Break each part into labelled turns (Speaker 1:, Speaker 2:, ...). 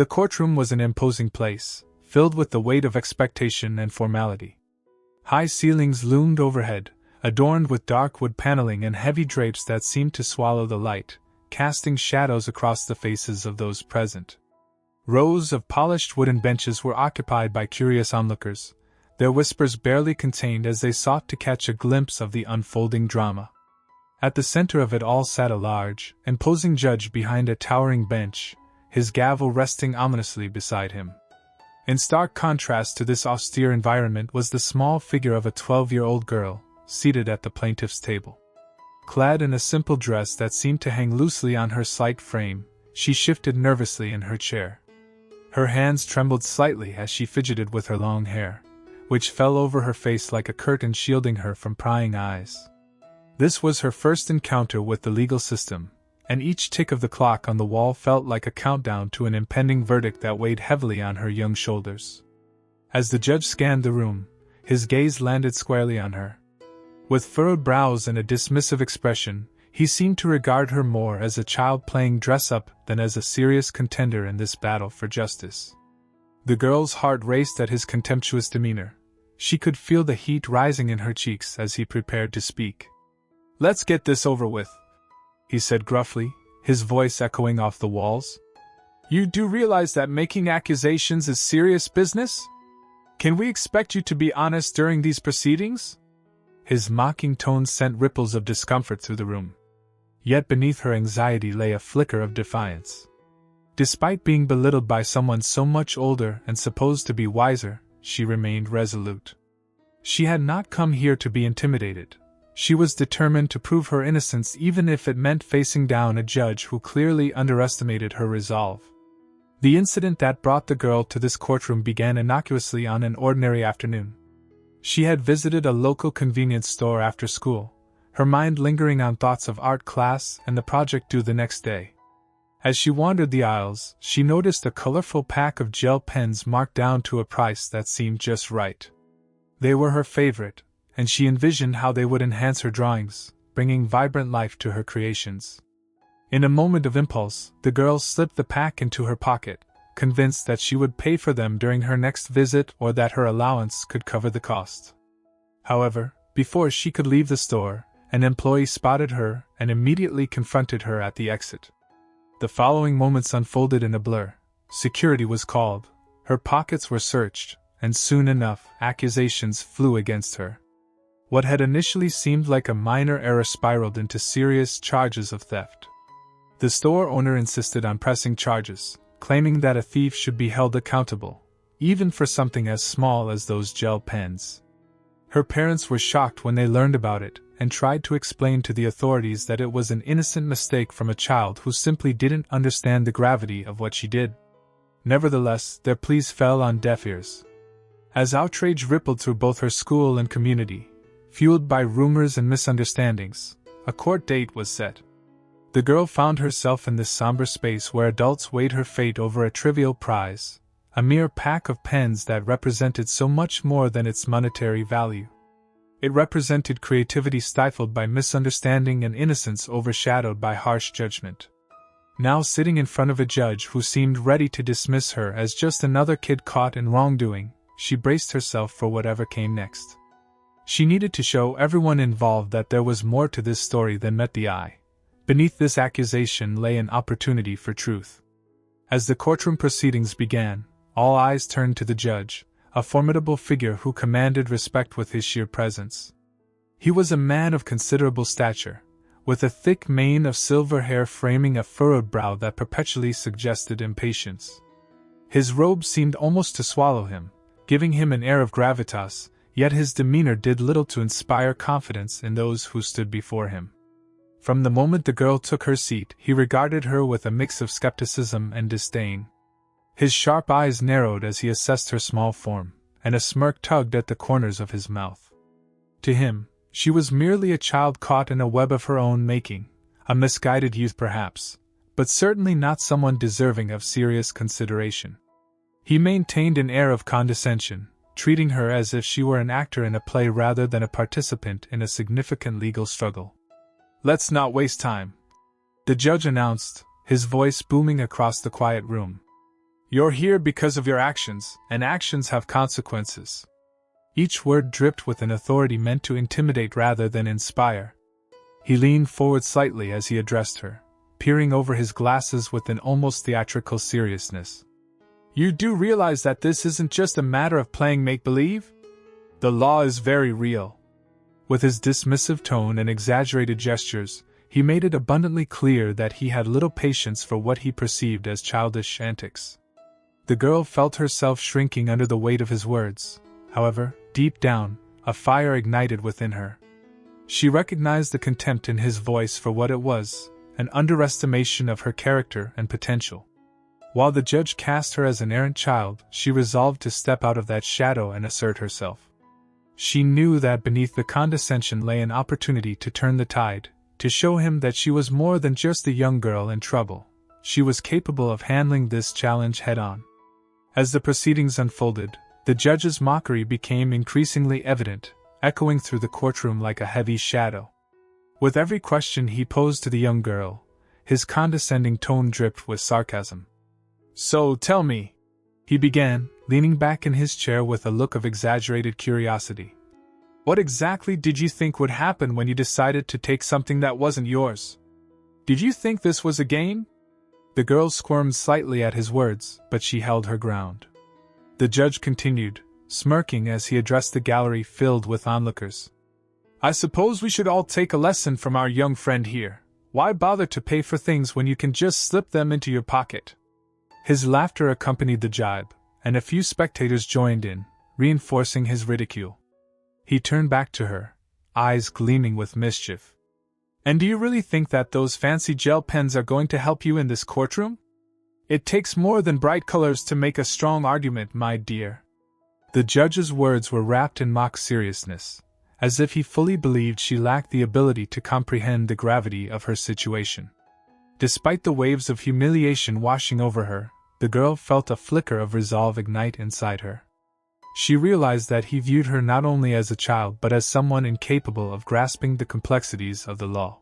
Speaker 1: The courtroom was an imposing place, filled with the weight of expectation and formality. High ceilings loomed overhead, adorned with dark wood paneling and heavy drapes that seemed to swallow the light, casting shadows across the faces of those present. Rows of polished wooden benches were occupied by curious onlookers, their whispers barely contained as they sought to catch a glimpse of the unfolding drama. At the center of it all sat a large, imposing judge behind a towering bench, his gavel resting ominously beside him. In stark contrast to this austere environment was the small figure of a 12-year-old girl, seated at the plaintiff's table. Clad in a simple dress that seemed to hang loosely on her slight frame, she shifted nervously in her chair. Her hands trembled slightly as she fidgeted with her long hair, which fell over her face like a curtain shielding her from prying eyes. This was her first encounter with the legal system, and each tick of the clock on the wall felt like a countdown to an impending verdict that weighed heavily on her young shoulders. As the judge scanned the room, his gaze landed squarely on her. With furrowed brows and a dismissive expression, he seemed to regard her more as a child playing dress-up than as a serious contender in this battle for justice. The girl's heart raced at his contemptuous demeanor. She could feel the heat rising in her cheeks as he prepared to speak. "Let's get this over with," he said gruffly, his voice echoing off the walls. "You do realize that making accusations is serious business? Can we expect you to be honest during these proceedings?" His mocking tone sent ripples of discomfort through the room. Yet beneath her anxiety lay a flicker of defiance. Despite being belittled by someone so much older and supposed to be wiser, she remained resolute. She had not come here to be intimidated. She was determined to prove her innocence even if it meant facing down a judge who clearly underestimated her resolve. The incident that brought the girl to this courtroom began innocuously on an ordinary afternoon. She had visited a local convenience store after school, her mind lingering on thoughts of art class and the project due the next day. As she wandered the aisles, she noticed a colorful pack of gel pens marked down to a price that seemed just right. They were her favorite, and she envisioned how they would enhance her drawings, bringing vibrant life to her creations. In a moment of impulse, the girl slipped the pack into her pocket, convinced that she would pay for them during her next visit or that her allowance could cover the cost. However, before she could leave the store, an employee spotted her and immediately confronted her at the exit. The following moments unfolded in a blur. Security was called, her pockets were searched, and soon enough, accusations flew against her. What had initially seemed like a minor error spiraled into serious charges of theft. The store owner insisted on pressing charges, claiming that a thief should be held accountable, even for something as small as those gel pens. Her parents were shocked when they learned about it, and tried to explain to the authorities that it was an innocent mistake from a child who simply didn't understand the gravity of what she did. Nevertheless, their pleas fell on deaf ears. As outrage rippled through both her school and community, fueled by rumors and misunderstandings, a court date was set. The girl found herself in this somber space where adults weighed her fate over a trivial prize, a mere pack of pens that represented so much more than its monetary value. It represented creativity stifled by misunderstanding and innocence overshadowed by harsh judgment. Now sitting in front of a judge who seemed ready to dismiss her as just another kid caught in wrongdoing, she braced herself for whatever came next. She needed to show everyone involved that there was more to this story than met the eye. Beneath this accusation lay an opportunity for truth. As the courtroom proceedings began, all eyes turned to the judge, a formidable figure who commanded respect with his sheer presence. He was a man of considerable stature, with a thick mane of silver hair framing a furrowed brow that perpetually suggested impatience. His robe seemed almost to swallow him, giving him an air of gravitas, yet his demeanor did little to inspire confidence in those who stood before him. From the moment the girl took her seat, he regarded her with a mix of skepticism and disdain. His sharp eyes narrowed as he assessed her small form, and a smirk tugged at the corners of his mouth. To him, she was merely a child caught in a web of her own making, a misguided youth perhaps, but certainly not someone deserving of serious consideration. He maintained an air of condescension, treating her as if she were an actor in a play rather than a participant in a significant legal struggle. "Let's not waste time," the judge announced, his voice booming across the quiet room. You're here because of your actions, and actions have consequences. Each word dripped with an authority meant to intimidate rather than inspire. He leaned forward slightly as he addressed her, peering over his glasses with an almost theatrical seriousness. You do realize that this isn't just a matter of playing make-believe? The law is very real. With his dismissive tone and exaggerated gestures, he made it abundantly clear that he had little patience for what he perceived as childish antics. The girl felt herself shrinking under the weight of his words. However, deep down, a fire ignited within her. She recognized the contempt in his voice for what it was, an underestimation of her character and potential. While the judge cast her as an errant child, she resolved to step out of that shadow and assert herself. She knew that beneath the condescension lay an opportunity to turn the tide, to show him that she was more than just a young girl in trouble. She was capable of handling this challenge head-on. As the proceedings unfolded, the judge's mockery became increasingly evident, echoing through the courtroom like a heavy shadow. With every question he posed to the young girl, his condescending tone dripped with sarcasm. So tell me, he began, leaning back in his chair with a look of exaggerated curiosity. What exactly did you think would happen when you decided to take something that wasn't yours? Did you think this was a game? The girl squirmed slightly at his words, but she held her ground. The judge continued, smirking as he addressed the gallery filled with onlookers. I suppose we should all take a lesson from our young friend here. Why bother to pay for things when you can just slip them into your pocket? His laughter accompanied the jibe, and a few spectators joined in, reinforcing his ridicule. He turned back to her, eyes gleaming with mischief. And do you really think that those fancy gel pens are going to help you in this courtroom? It takes more than bright colors to make a strong argument, my dear. The judge's words were wrapped in mock seriousness, as if he fully believed she lacked the ability to comprehend the gravity of her situation. Despite the waves of humiliation washing over her, the girl felt a flicker of resolve ignite inside her. She realized that he viewed her not only as a child but as someone incapable of grasping the complexities of the law.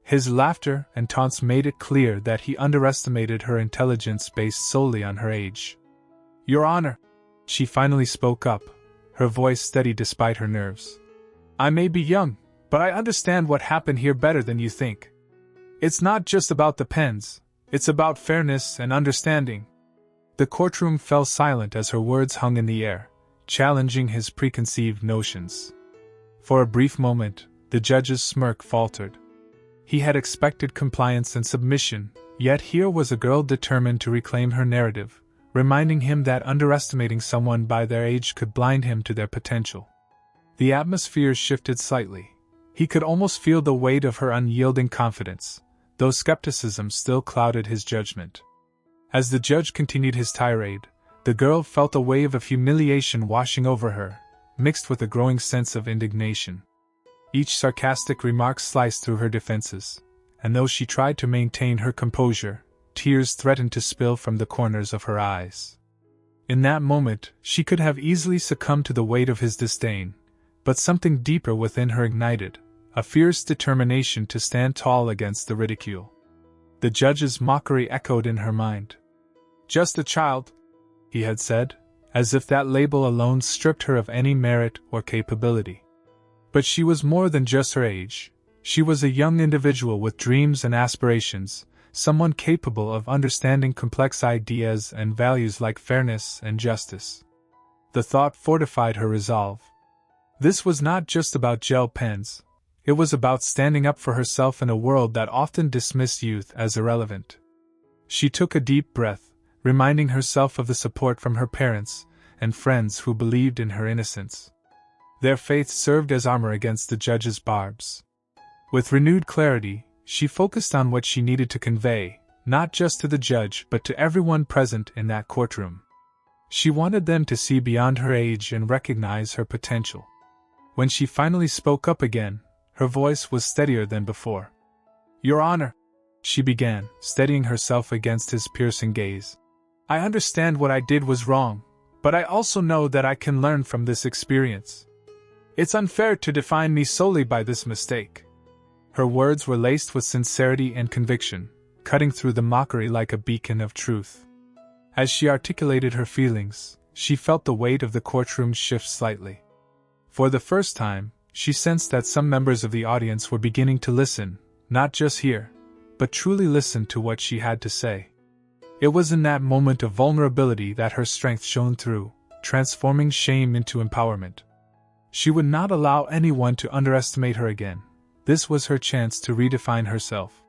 Speaker 1: His laughter and taunts made it clear that he underestimated her intelligence based solely on her age. Your Honor, she finally spoke up, her voice steady despite her nerves. I may be young, but I understand what happened here better than you think. It's not just about the pens, it's about fairness and understanding. The courtroom fell silent as her words hung in the air, challenging his preconceived notions. For a brief moment, the judge's smirk faltered. He had expected compliance and submission, yet here was a girl determined to reclaim her narrative, reminding him that underestimating someone by their age could blind him to their potential. The atmosphere shifted slightly. He could almost feel the weight of her unyielding confidence, though skepticism still clouded his judgment. As the judge continued his tirade, the girl felt a wave of humiliation washing over her, mixed with a growing sense of indignation. Each sarcastic remark sliced through her defenses, and though she tried to maintain her composure, tears threatened to spill from the corners of her eyes. In that moment, she could have easily succumbed to the weight of his disdain, but something deeper within her ignited, a fierce determination to stand tall against the ridicule. The judge's mockery echoed in her mind. Just a child, he had said, as if that label alone stripped her of any merit or capability. But she was more than just her age. She was a young individual with dreams and aspirations, someone capable of understanding complex ideas and values like fairness and justice. The thought fortified her resolve. This was not just about gel pens. It was about standing up for herself in a world that often dismissed youth as irrelevant. She took a deep breath, reminding herself of the support from her parents and friends who believed in her innocence. Their faith served as armor against the judge's barbs. With renewed clarity, she focused on what she needed to convey, not just to the judge but to everyone present in that courtroom. She wanted them to see beyond her age and recognize her potential. When she finally spoke up again, her voice was steadier than before. Your Honor, she began, steadying herself against his piercing gaze. I understand what I did was wrong, but I also know that I can learn from this experience. It's unfair to define me solely by this mistake. Her words were laced with sincerity and conviction, cutting through the mockery like a beacon of truth. As she articulated her feelings, she felt the weight of the courtroom shift slightly. For the first time, she sensed that some members of the audience were beginning to listen, not just hear, but truly listen to what she had to say. It was in that moment of vulnerability that her strength shone through, transforming shame into empowerment. She would not allow anyone to underestimate her again. This was her chance to redefine herself.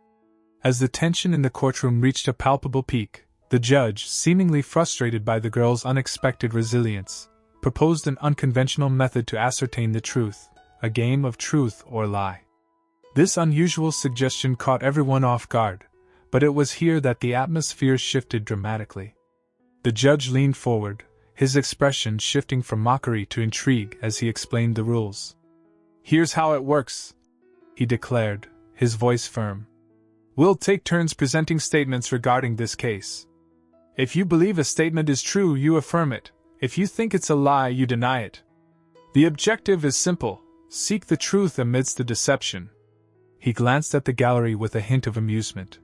Speaker 1: As the tension in the courtroom reached a palpable peak, the judge, seemingly frustrated by the girl's unexpected resilience, proposed an unconventional method to ascertain the truth, a game of truth or lie. This unusual suggestion caught everyone off guard, but it was here that the atmosphere shifted dramatically. The judge leaned forward, his expression shifting from mockery to intrigue as he explained the rules. "Here's how it works," he declared, his voice firm. "We'll take turns presenting statements regarding this case. If you believe a statement is true, you affirm it. If you think it's a lie, you deny it. The objective is simple: seek the truth amidst the deception." He glanced at the gallery with a hint of amusement.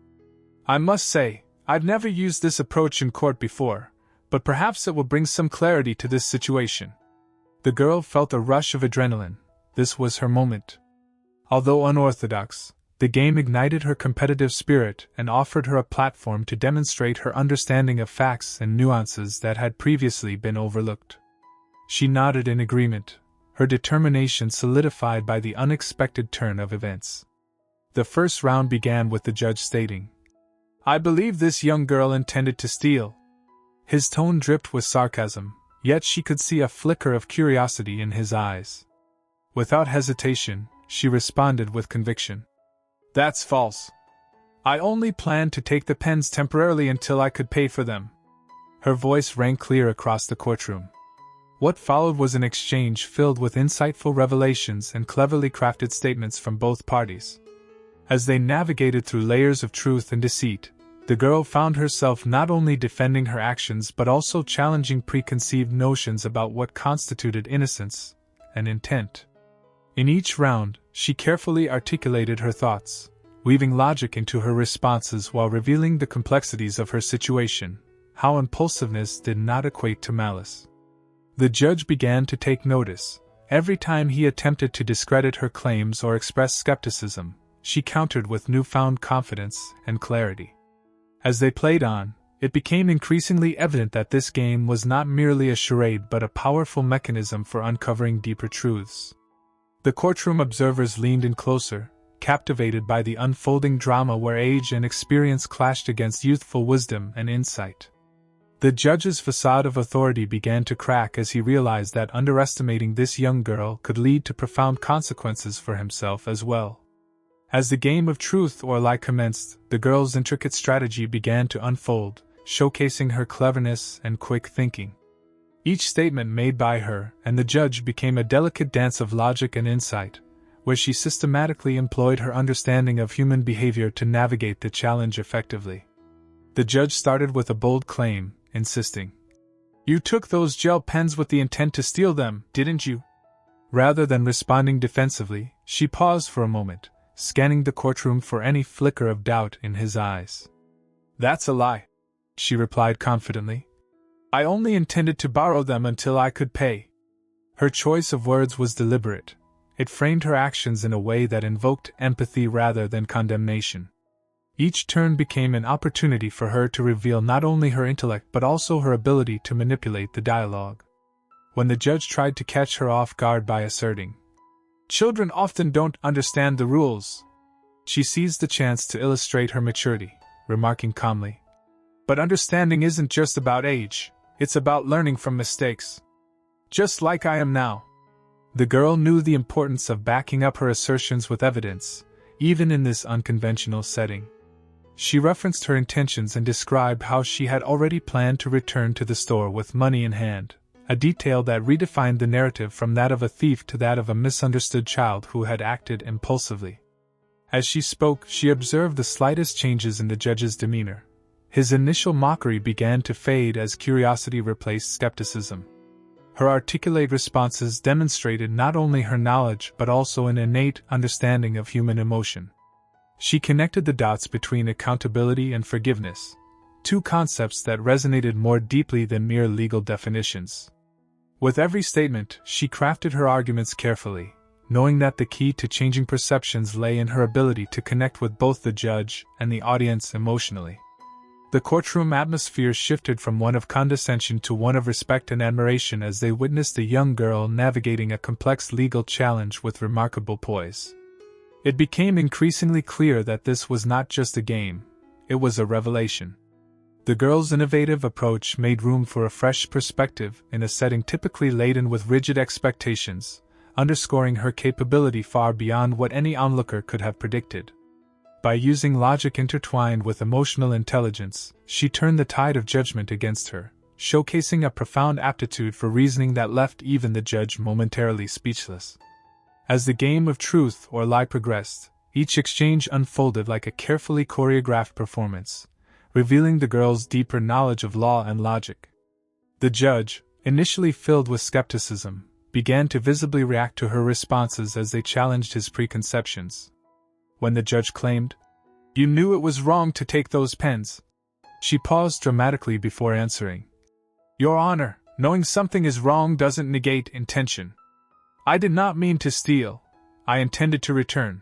Speaker 1: "I must say, I've never used this approach in court before, but perhaps it will bring some clarity to this situation." The girl felt a rush of adrenaline. This was her moment. Although unorthodox, the game ignited her competitive spirit and offered her a platform to demonstrate her understanding of facts and nuances that had previously been overlooked. She nodded in agreement, her determination solidified by the unexpected turn of events. The first round began with the judge stating, "I believe this young girl intended to steal." His tone dripped with sarcasm, yet she could see a flicker of curiosity in his eyes. Without hesitation, she responded with conviction. "That's false. I only planned to take the pens temporarily until I could pay for them." Her voice rang clear across the courtroom. What followed was an exchange filled with insightful revelations and cleverly crafted statements from both parties. As they navigated through layers of truth and deceit, the girl found herself not only defending her actions but also challenging preconceived notions about what constituted innocence and intent. In each round, she carefully articulated her thoughts, weaving logic into her responses while revealing the complexities of her situation, how impulsiveness did not equate to malice. The judge began to take notice. Every time he attempted to discredit her claims or express skepticism, she countered with newfound confidence and clarity. As they played on, it became increasingly evident that this game was not merely a charade but a powerful mechanism for uncovering deeper truths. The courtroom observers leaned in closer, captivated by the unfolding drama where age and experience clashed against youthful wisdom and insight. The judge's facade of authority began to crack as he realized that underestimating this young girl could lead to profound consequences for himself as well. As the game of truth or lie commenced, the girl's intricate strategy began to unfold, showcasing her cleverness and quick thinking. Each statement made by her and the judge became a delicate dance of logic and insight, where she systematically employed her understanding of human behavior to navigate the challenge effectively. The judge started with a bold claim, insisting, "You took those gel pens with the intent to steal them, didn't you?" Rather than responding defensively, she paused for a moment, scanning the courtroom for any flicker of doubt in his eyes. "That's a lie," she replied confidently. "I only intended to borrow them until I could pay." Her choice of words was deliberate. It framed her actions in a way that invoked empathy rather than condemnation. Each turn became an opportunity for her to reveal not only her intellect but also her ability to manipulate the dialogue. When the judge tried to catch her off guard by asserting, "Children often don't understand the rules," she seized the chance to illustrate her maturity, remarking calmly, "But understanding isn't just about age, it's about learning from mistakes. Just like I am now." The girl knew the importance of backing up her assertions with evidence, even in this unconventional setting. She referenced her intentions and described how she had already planned to return to the store with money in hand, a detail that redefined the narrative from that of a thief to that of a misunderstood child who had acted impulsively. As she spoke, she observed the slightest changes in the judge's demeanor. His initial mockery began to fade as curiosity replaced skepticism. Her articulate responses demonstrated not only her knowledge but also an innate understanding of human emotion. She connected the dots between accountability and forgiveness, two concepts that resonated more deeply than mere legal definitions. With every statement, she crafted her arguments carefully, knowing that the key to changing perceptions lay in her ability to connect with both the judge and the audience emotionally. The courtroom atmosphere shifted from one of condescension to one of respect and admiration as they witnessed a young girl navigating a complex legal challenge with remarkable poise. It became increasingly clear that this was not just a game, it was a revelation. The girl's innovative approach made room for a fresh perspective in a setting typically laden with rigid expectations, underscoring her capability far beyond what any onlooker could have predicted. By using logic intertwined with emotional intelligence, she turned the tide of judgment against her, showcasing a profound aptitude for reasoning that left even the judge momentarily speechless. As the game of truth or lie progressed, each exchange unfolded like a carefully choreographed performance, revealing the girl's deeper knowledge of law and logic. The judge, initially filled with skepticism, began to visibly react to her responses as they challenged his preconceptions. When the judge claimed, "You knew it was wrong to take those pens," she paused dramatically before answering, "Your Honor, knowing something is wrong doesn't negate intention. I did not mean to steal, I intended to return."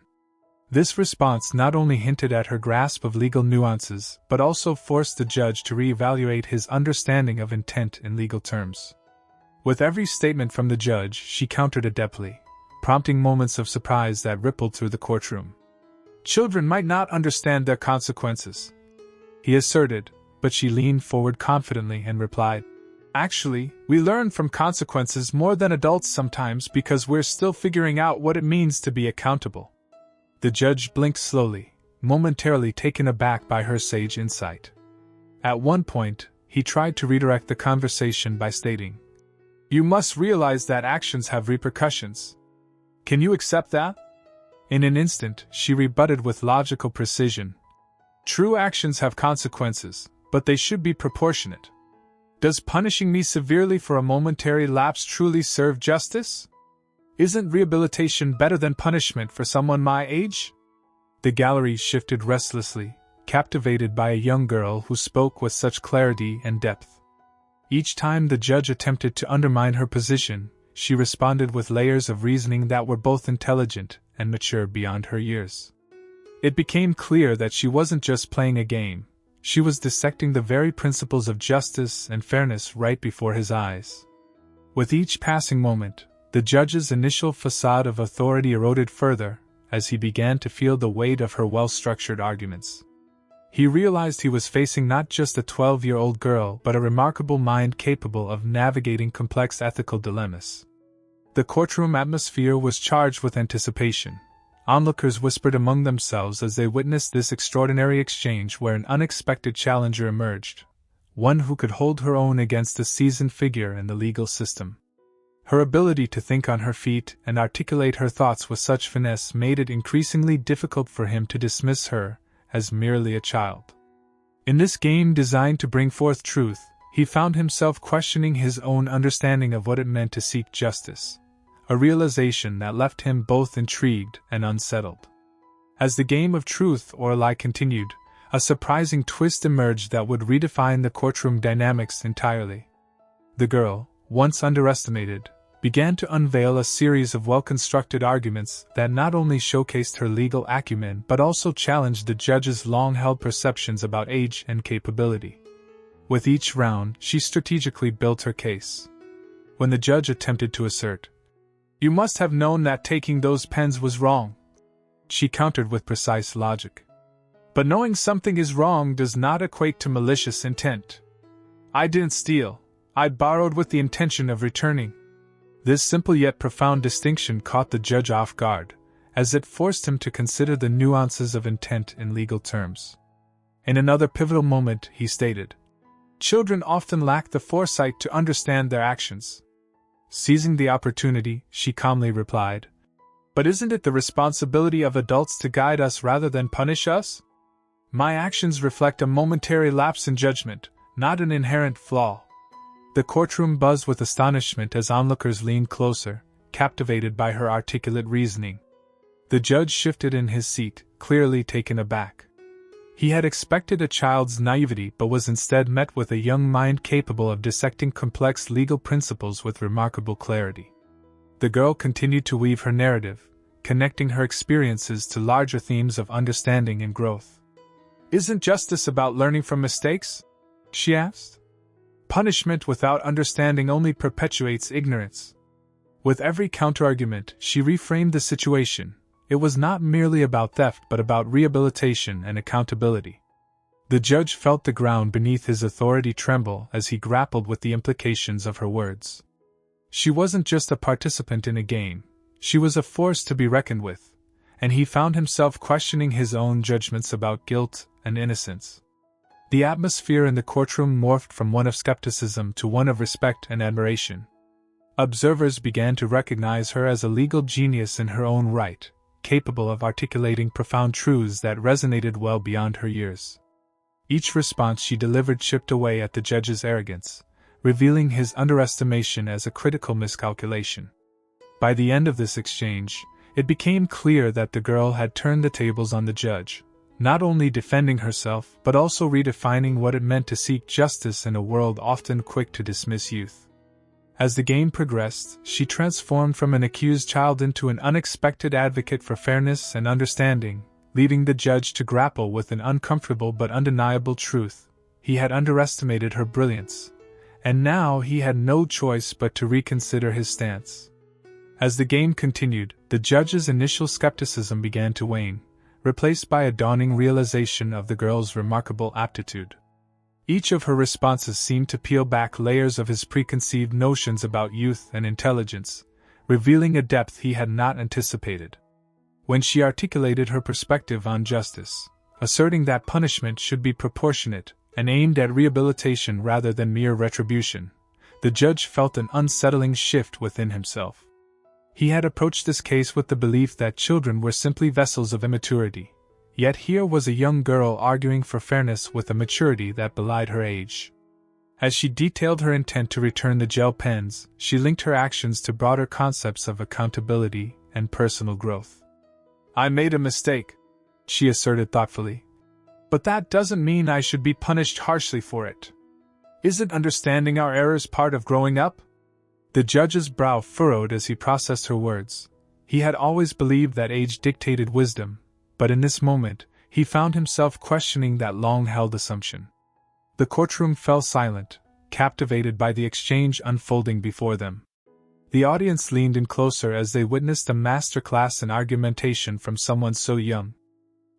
Speaker 1: This response not only hinted at her grasp of legal nuances, but also forced the judge to reevaluate his understanding of intent in legal terms. With every statement from the judge, she countered adeptly, prompting moments of surprise that rippled through the courtroom. "Children might not understand their consequences," he asserted, but she leaned forward confidently and replied, "Actually, we learn from consequences more than adults sometimes because we're still figuring out what it means to be accountable." The judge blinked slowly, momentarily taken aback by her sage insight. At one point, he tried to redirect the conversation by stating, "You must realize that actions have repercussions. Can you accept that?" In an instant, she rebutted with logical precision. "True actions have consequences, but they should be proportionate. Does punishing me severely for a momentary lapse truly serve justice? Isn't rehabilitation better than punishment for someone my age?" The gallery shifted restlessly, captivated by a young girl who spoke with such clarity and depth. Each time the judge attempted to undermine her position, she responded with layers of reasoning that were both intelligent and mature beyond her years. It became clear that she wasn't just playing a game, she was dissecting the very principles of justice and fairness right before his eyes. With each passing moment, the judge's initial facade of authority eroded further, as he began to feel the weight of her well-structured arguments. He realized he was facing not just a 12-year-old girl but a remarkable mind capable of navigating complex ethical dilemmas. The courtroom atmosphere was charged with anticipation. Onlookers whispered among themselves as they witnessed this extraordinary exchange where an unexpected challenger emerged, one who could hold her own against a seasoned figure in the legal system. Her ability to think on her feet and articulate her thoughts with such finesse made it increasingly difficult for him to dismiss her as merely a child. In this game designed to bring forth truth, he found himself questioning his own understanding of what it meant to seek justice, a realization that left him both intrigued and unsettled. As the game of truth or lie continued, a surprising twist emerged that would redefine the courtroom dynamics entirely. The girl, once underestimated, began to unveil a series of well-constructed arguments that not only showcased her legal acumen but also challenged the judge's long-held perceptions about age and capability. With each round, she strategically built her case. When the judge attempted to assert, "You must have known that taking those pens was wrong," she countered with precise logic. "But knowing something is wrong does not equate to malicious intent. I didn't steal, I borrowed with the intention of returning." This simple yet profound distinction caught the judge off guard, as it forced him to consider the nuances of intent in legal terms. In another pivotal moment, he stated, "Children often lack the foresight to understand their actions." Seizing the opportunity, she calmly replied, "But isn't it the responsibility of adults to guide us rather than punish us? My actions reflect a momentary lapse in judgment, not an inherent flaw." The courtroom buzzed with astonishment as onlookers leaned closer, captivated by her articulate reasoning. The judge shifted in his seat, clearly taken aback. He had expected a child's naivety but was instead met with a young mind capable of dissecting complex legal principles with remarkable clarity. The girl continued to weave her narrative, connecting her experiences to larger themes of understanding and growth. "Isn't justice about learning from mistakes?" she asked. "Punishment without understanding only perpetuates ignorance." With every counterargument, she reframed the situation. It was not merely about theft but about rehabilitation and accountability. The judge felt the ground beneath his authority tremble as he grappled with the implications of her words. She wasn't just a participant in a game, she was a force to be reckoned with, and he found himself questioning his own judgments about guilt and innocence. The atmosphere in the courtroom morphed from one of skepticism to one of respect and admiration. Observers began to recognize her as a legal genius in her own right, capable of articulating profound truths that resonated well beyond her years. Each response she delivered chipped away at the judge's arrogance, revealing his underestimation as a critical miscalculation. By the end of this exchange, it became clear that the girl had turned the tables on the judge, not only defending herself but also redefining what it meant to seek justice in a world often quick to dismiss youth. As the game progressed, she transformed from an accused child into an unexpected advocate for fairness and understanding, leaving the judge to grapple with an uncomfortable but undeniable truth. He had underestimated her brilliance, and now he had no choice but to reconsider his stance. As the game continued, the judge's initial skepticism began to wane, replaced by a dawning realization of the girl's remarkable aptitude. Each of her responses seemed to peel back layers of his preconceived notions about youth and intelligence, revealing a depth he had not anticipated. When she articulated her perspective on justice, asserting that punishment should be proportionate and aimed at rehabilitation rather than mere retribution, the judge felt an unsettling shift within himself. He had approached this case with the belief that children were simply vessels of immaturity. Yet here was a young girl arguing for fairness with a maturity that belied her age. As she detailed her intent to return the gel pens, she linked her actions to broader concepts of accountability and personal growth. "I made a mistake," she asserted thoughtfully. "But that doesn't mean I should be punished harshly for it. Isn't understanding our errors part of growing up?" The judge's brow furrowed as he processed her words. He had always believed that age dictated wisdom, but in this moment, he found himself questioning that long-held assumption. The courtroom fell silent, captivated by the exchange unfolding before them. The audience leaned in closer as they witnessed a masterclass in argumentation from someone so young.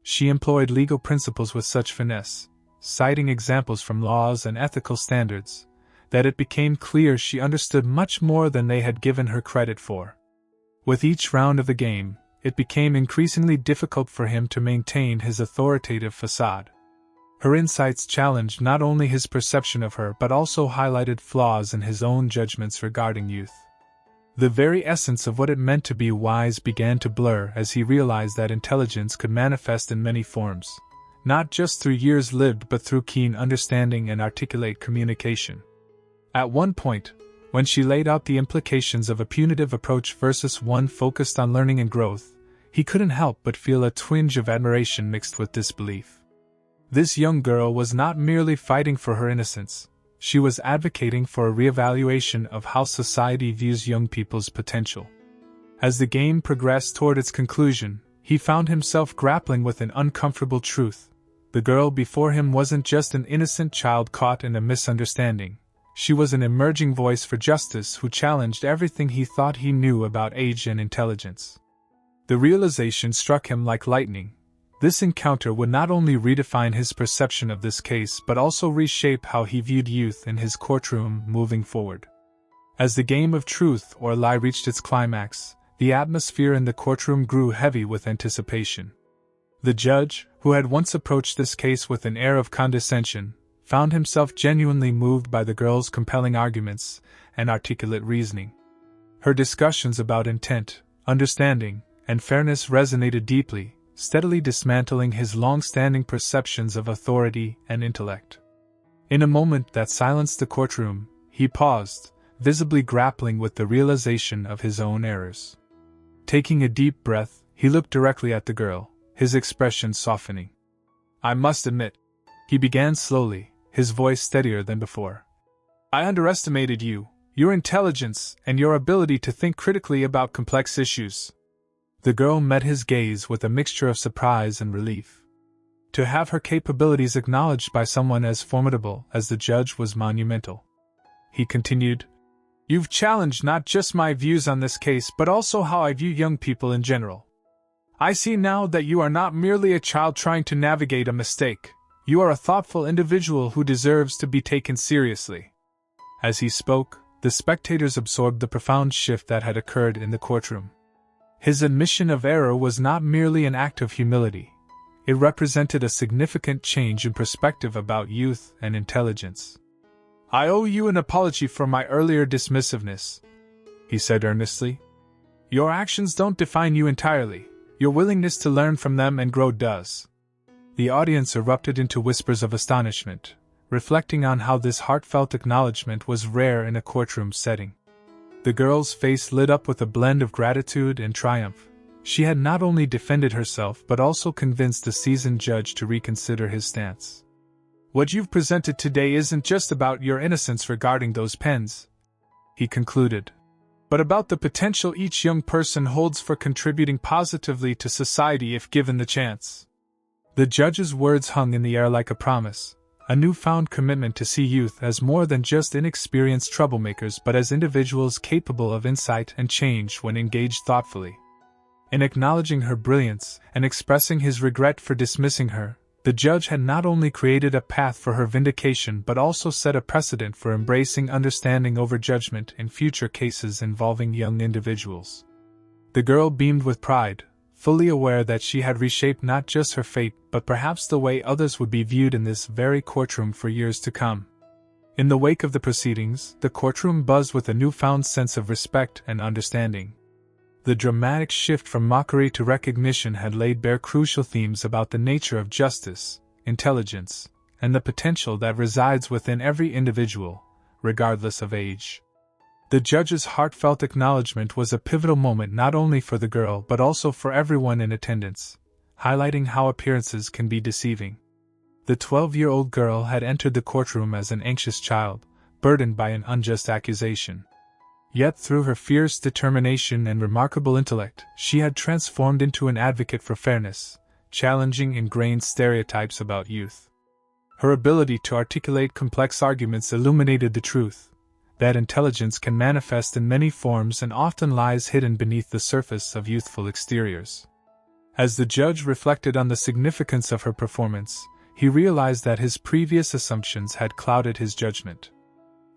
Speaker 1: She employed legal principles with such finesse, citing examples from laws and ethical standards, that it became clear she understood much more than they had given her credit for. With each round of the game, it became increasingly difficult for him to maintain his authoritative facade. Her insights challenged not only his perception of her but also highlighted flaws in his own judgments regarding youth. The very essence of what it meant to be wise began to blur as he realized that intelligence could manifest in many forms, not just through years lived but through keen understanding and articulate communication. At one point, when she laid out the implications of a punitive approach versus one focused on learning and growth, he couldn't help but feel a twinge of admiration mixed with disbelief. This young girl was not merely fighting for her innocence, she was advocating for a reevaluation of how society views young people's potential. As the game progressed toward its conclusion, he found himself grappling with an uncomfortable truth. The girl before him wasn't just an innocent child caught in a misunderstanding. She was an emerging voice for justice who challenged everything he thought he knew about age and intelligence. The realization struck him like lightning. This encounter would not only redefine his perception of this case but also reshape how he viewed youth in his courtroom moving forward. As the game of truth or lie reached its climax, the atmosphere in the courtroom grew heavy with anticipation. The judge, who had once approached this case with an air of condescension, found himself genuinely moved by the girl's compelling arguments and articulate reasoning. Her discussions about intent, understanding, and fairness resonated deeply, steadily dismantling his long-standing perceptions of authority and intellect. In a moment that silenced the courtroom, he paused, visibly grappling with the realization of his own errors. Taking a deep breath, he looked directly at the girl, his expression softening. I must admit, he began slowly, his voice steadier than before. I underestimated you, your intelligence, and your ability to think critically about complex issues. The girl met his gaze with a mixture of surprise and relief. To have her capabilities acknowledged by someone as formidable as the judge was monumental. He continued, You've challenged not just my views on this case but also how I view young people in general. I see now that you are not merely a child trying to navigate a mistake, you are a thoughtful individual who deserves to be taken seriously. As he spoke, the spectators absorbed the profound shift that had occurred in the courtroom. His admission of error was not merely an act of humility. It represented a significant change in perspective about youth and intelligence. I owe you an apology for my earlier dismissiveness, he said earnestly. Your actions don't define you entirely, your willingness to learn from them and grow does. The audience erupted into whispers of astonishment, reflecting on how this heartfelt acknowledgement was rare in a courtroom setting. The girl's face lit up with a blend of gratitude and triumph. She had not only defended herself but also convinced the seasoned judge to reconsider his stance. What you've presented today isn't just about your innocence regarding those pens, he concluded, but about the potential each young person holds for contributing positively to society if given the chance. The judge's words hung in the air like a promise, a newfound commitment to see youth as more than just inexperienced troublemakers but as individuals capable of insight and change when engaged thoughtfully. In acknowledging her brilliance and expressing his regret for dismissing her, the judge had not only created a path for her vindication but also set a precedent for embracing understanding over judgment in future cases involving young individuals. The girl beamed with pride, fully aware that she had reshaped not just her fate but perhaps the way others would be viewed in this very courtroom for years to come. In the wake of the proceedings, the courtroom buzzed with a newfound sense of respect and understanding. The dramatic shift from mockery to recognition had laid bare crucial themes about the nature of justice, intelligence, and the potential that resides within every individual, regardless of age. The judge's heartfelt acknowledgement was a pivotal moment not only for the girl but also for everyone in attendance, highlighting how appearances can be deceiving. The 12-year-old girl had entered the courtroom as an anxious child, burdened by an unjust accusation. Yet through her fierce determination and remarkable intellect, she had transformed into an advocate for fairness, challenging ingrained stereotypes about youth. Her ability to articulate complex arguments illuminated the truth that intelligence can manifest in many forms and often lies hidden beneath the surface of youthful exteriors. As the judge reflected on the significance of her performance, he realized that his previous assumptions had clouded his judgment.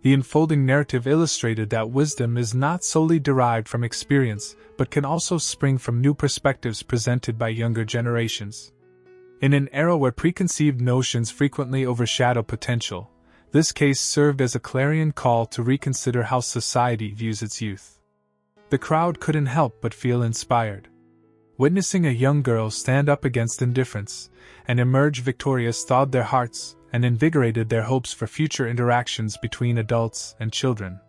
Speaker 1: The unfolding narrative illustrated that wisdom is not solely derived from experience, but can also spring from new perspectives presented by younger generations. In an era where preconceived notions frequently overshadow potential, this case served as a clarion call to reconsider how society views its youth. The crowd couldn't help but feel inspired. Witnessing a young girl stand up against indifference and emerge victorious thawed their hearts and invigorated their hopes for future interactions between adults and children.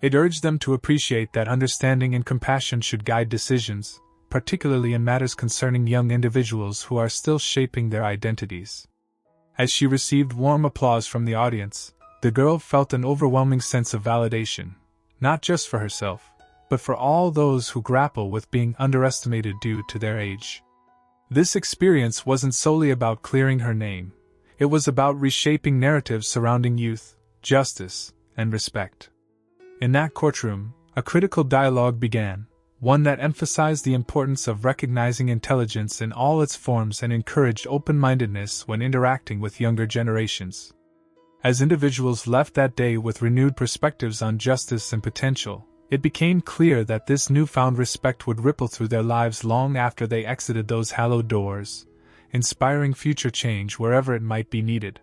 Speaker 1: It urged them to appreciate that understanding and compassion should guide decisions, particularly in matters concerning young individuals who are still shaping their identities. As she received warm applause from the audience, the girl felt an overwhelming sense of validation, not just for herself, but for all those who grapple with being underestimated due to their age. This experience wasn't solely about clearing her name. It was about reshaping narratives surrounding youth, justice, and respect. In that courtroom, a critical dialogue began, one that emphasized the importance of recognizing intelligence in all its forms and encouraged open-mindedness when interacting with younger generations. As individuals left that day with renewed perspectives on justice and potential, it became clear that this newfound respect would ripple through their lives long after they exited those hallowed doors, inspiring future change wherever it might be needed.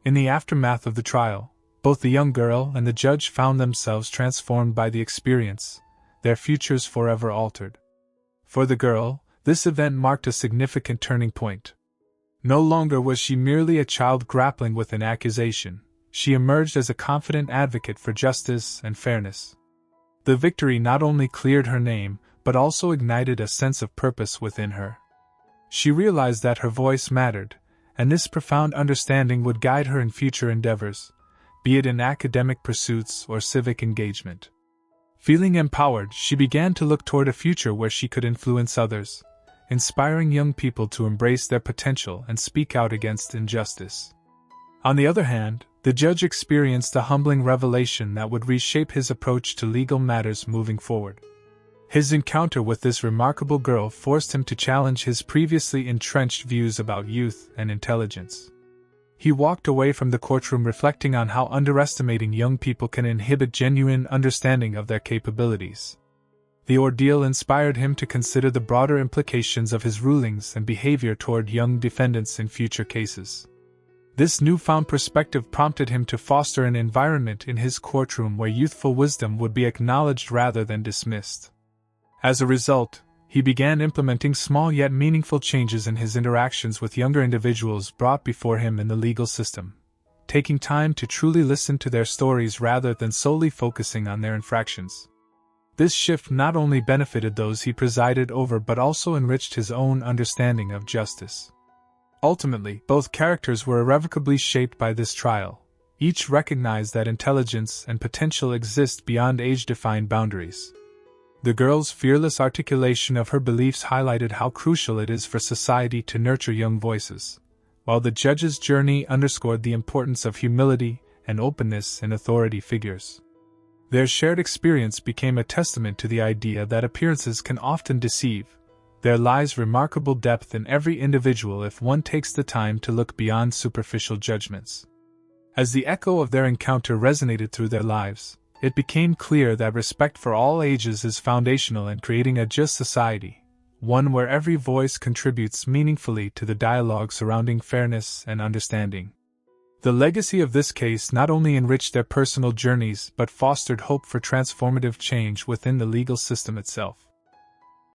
Speaker 1: In the aftermath of the trial, both the young girl and the judge found themselves transformed by the experience, their futures forever altered. For the girl, this event marked a significant turning point. No longer was she merely a child grappling with an accusation, she emerged as a confident advocate for justice and fairness. The victory not only cleared her name, but also ignited a sense of purpose within her. She realized that her voice mattered, and this profound understanding would guide her in future endeavors, be it in academic pursuits or civic engagement. Feeling empowered, she began to look toward a future where she could influence others, inspiring young people to embrace their potential and speak out against injustice. On the other hand, the judge experienced a humbling revelation that would reshape his approach to legal matters moving forward. His encounter with this remarkable girl forced him to challenge his previously entrenched views about youth and intelligence. He walked away from the courtroom reflecting on how underestimating young people can inhibit genuine understanding of their capabilities. The ordeal inspired him to consider the broader implications of his rulings and behavior toward young defendants in future cases. This newfound perspective prompted him to foster an environment in his courtroom where youthful wisdom would be acknowledged rather than dismissed. As a result, he began implementing small yet meaningful changes in his interactions with younger individuals brought before him in the legal system, taking time to truly listen to their stories rather than solely focusing on their infractions. This shift not only benefited those he presided over but also enriched his own understanding of justice. Ultimately, both characters were irrevocably shaped by this trial. Each recognized that intelligence and potential exist beyond age-defined boundaries. The girl's fearless articulation of her beliefs highlighted how crucial it is for society to nurture young voices, while the judge's journey underscored the importance of humility and openness in authority figures. Their shared experience became a testament to the idea that appearances can often deceive. There lies remarkable depth in every individual if one takes the time to look beyond superficial judgments. As the echo of their encounter resonated through their lives, it became clear that respect for all ages is foundational in creating a just society, one where every voice contributes meaningfully to the dialogue surrounding fairness and understanding. The legacy of this case not only enriched their personal journeys but fostered hope for transformative change within the legal system itself.